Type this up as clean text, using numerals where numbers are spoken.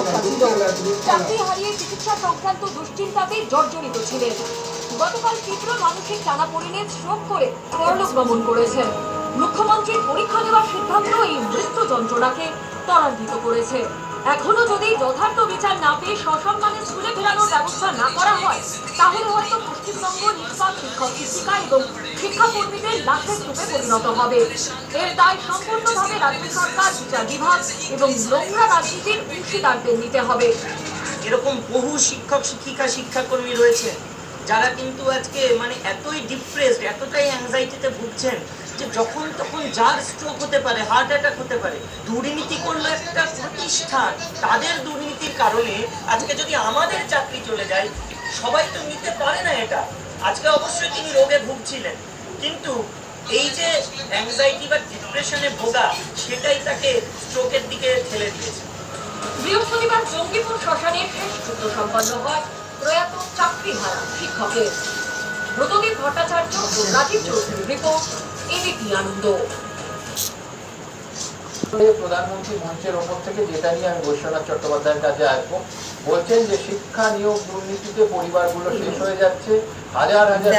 সমস্যা ছিল। চাকরি হারিয়ে চিকিৎসা সংক্রান্ত দুশ্চিন্তাতে জর্জরিত ছিলেন। গতকাল তীব্র মানসিক টানাপোড়েনে স্ট্রোক করে পরলোক গমন করেছেন। মুখ্যমন্ত্রীর পরীক্ষা নেওয়ার সিদ্ধান্ত এই মৃত্যু যন্ত্রণাকে ত্বরান্বিত করেছে। এখনো যদি যথার্থ বিচার না পেয়ে সসম্মানে স্কুলে ফেরানোর ব্যবস্থা না করা হয়, তাহলে হয়তো পশ্চিমবঙ্গ নিষ্পাপ শিক্ষক শিক্ষিকা এবং শিক্ষাকর্মীদের লাশের স্তূপে পরিণত হবে। এর দায় সম্পূর্ণভাবে রাজ্য সরকার, বিচার বিভাগ এবং নোংরা রাজনীতির অংশীদারদের নিতে হবে। এরকম বহু শিক্ষক শিক্ষিকা শিক্ষাকর্মী রয়েছে যারা কিন্তু আজকে মানে এতই ডিপ্রেসড, এতটাই অ্যাংজাইটিতে ভুগছেন যে যখন তখন যার স্ট্রোক হতে পারে, হার্ট অ্যাটাক হতে পারে। দুর্নীতি করলো একটা প্রতিষ্ঠান, তাদের দুর্নীতির কারণে আজকে যদি আমাদের চাকরি চলে যায়, সবাই তো নিতে পারে না এটা। আজকে অবশ্যই তিনি রোগে ভুগছিলেন, কিন্তু এই যে অ্যাংজাইটি বা ডিপ্রেশনে ভোগা, সেটাই তাকে স্ট্রোকের দিকে ঠেলে দিয়েছে। বৃহস্পতিবার জঙ্গিপুর শ্মশানে শেষ যুদ্ধ সম্পন্ন হয় প্রয়াত চাকরিহারা শিক্ষকের। ব্রতদীপ ভট্টাচার্য ও রাজীব চৌধুরীর রিপোর্ট, এবিপি আনন্দ। প্রধানমন্ত্রী মঞ্চের ওপর থেকে যেটা নিয়ে আমি বৈশ্বনাথ চট্টোপাধ্যায়ের কাছে আসবো, বলছেন যে শিক্ষা নিয়োগ দুর্নীতিতে পরিবারগুলো শেষ হয়ে যাচ্ছে, হাজার হাজার